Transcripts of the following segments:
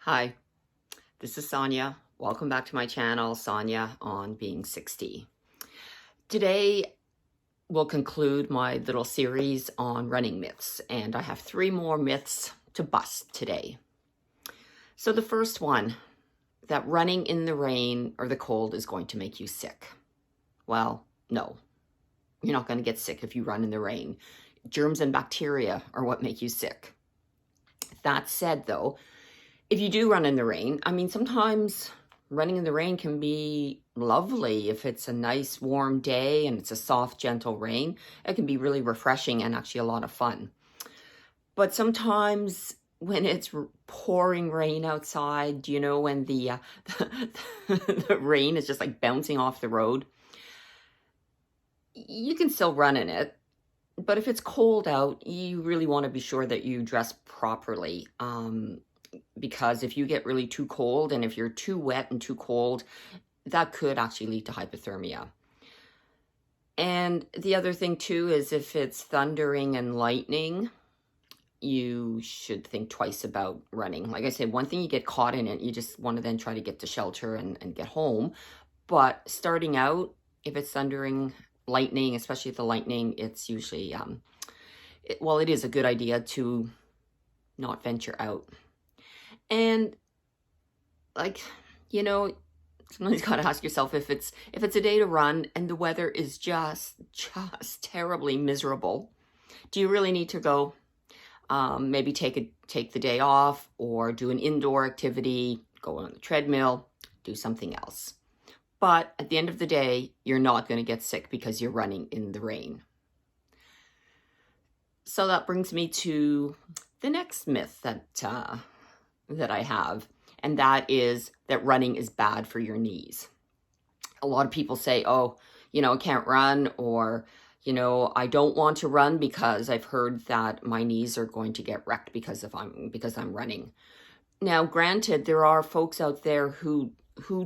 Hi, this is Sonia. Welcome back to my channel, Sonia on Being 60. Today we'll conclude my little series on running myths, and I have 3 more myths to bust today. So the first one, that running in the rain or the cold is going to make you sick. Well, no, you're not going to get sick if you run in the rain. Germs and bacteria are what make you sick. That said, though, if you do run in the rain, sometimes running in the rain can be lovely. If it's a nice warm day and it's a soft, gentle rain, it can be really refreshing and actually a lot of fun. But sometimes when it's pouring rain outside, when the the rain is just like bouncing off the road, you can still run in it. But if it's cold out, you really want to be sure that you dress properly. Because if you get really too cold and if you're too wet and too cold, that could actually lead to hypothermia. And the other thing too is if it's thundering and lightning, you should think twice about running. Like I said, one thing, you get caught in it, you just want to then try to get to shelter and get home. But starting out, if it's thundering, lightning, especially the lightning, it's usually, it is a good idea to not venture out. And sometimes you gotta ask yourself, if it's a day to run and the weather is just terribly miserable, do you really need to go? Maybe take the day off, or do an indoor activity, go on the treadmill, do something else. But at the end of the day, you're not going to get sick because you're running in the rain. So that brings me to the next myth that I have, and that is that running is bad for your knees. A lot of people say, oh, I can't run, or, I don't want to run because I've heard that my knees are going to get wrecked because I'm running. Now, granted, there are folks out there who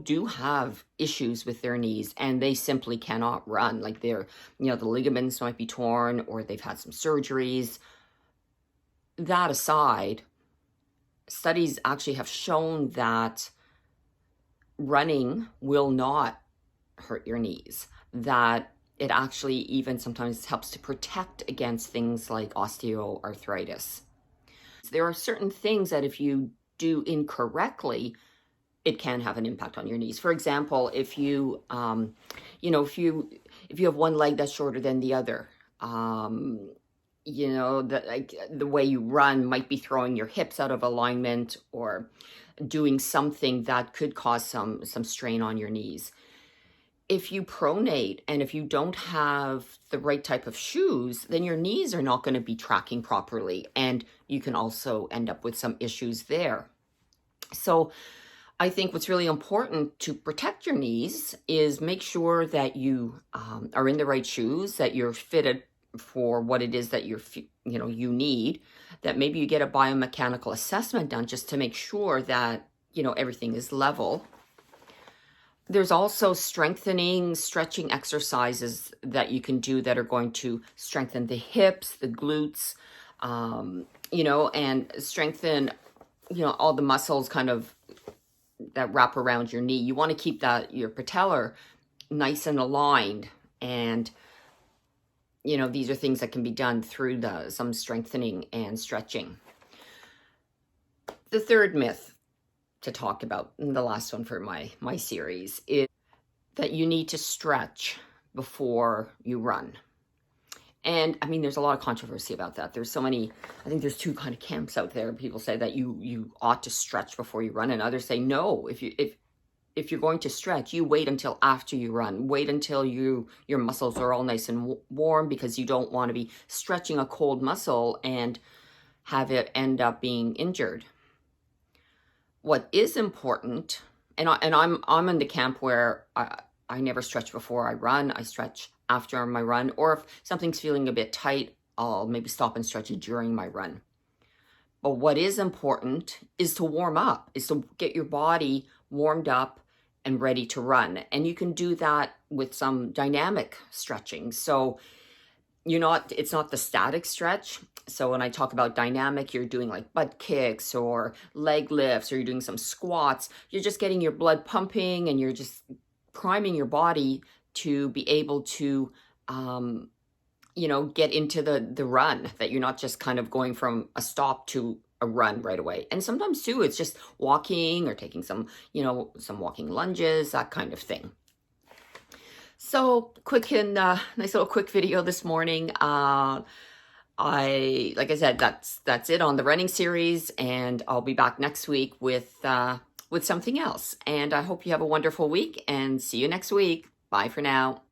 do have issues with their knees and they simply cannot run. Like the ligaments might be torn, or they've had some surgeries. That aside, studies actually have shown that running will not hurt your knees, that it actually even sometimes helps to protect against things like osteoarthritis. There are certain things that if you do incorrectly, it can have an impact on your knees. For example, if you have one leg that's shorter than the other, the way you run might be throwing your hips out of alignment, or doing something that could cause some strain on your knees. If you pronate and if you don't have the right type of shoes, then your knees are not going to be tracking properly, and you can also end up with some issues there. So I think what's really important to protect your knees is make sure that you are in the right shoes, that you're fitted for what it is that you need, that maybe you get a biomechanical assessment done just to make sure that, everything is level. There's also stretching exercises that you can do that are going to strengthen the hips, the glutes, and strengthen, all the muscles kind of that wrap around your knee. You want to keep your patellar nice and aligned. And, these are things that can be done through some strengthening and stretching. The third myth to talk about, and the last one for my series, is that you need to stretch before you run. And there's a lot of controversy about that. There's so many, I think there's 2 kind of camps out there. People say that you ought to stretch before you run, and others say no. If you're going to stretch, you wait until after you run. Wait until your muscles are all nice and warm, because you don't want to be stretching a cold muscle and have it end up being injured. What is important, and I'm in the camp where I never stretch before I run. I stretch after my run, or if something's feeling a bit tight, I'll maybe stop and stretch it during my run. But what is important is to warm up, is to get your body warmed up and ready to run. And you can do that with some dynamic stretching. So, it's not the static stretch. So when I talk about dynamic, you're doing like butt kicks or leg lifts, or you're doing some squats. You're just getting your blood pumping, and you're just priming your body to be able to, get into the run, that you're not just kind of going from a stop to a run right away. And sometimes too, it's just walking or taking some walking lunges, that kind of thing. So quick and nice little quick video this morning. Like I said, that's it on the running series, and I'll be back next week with something else. And I hope you have a wonderful week, and see you next week. Bye for now.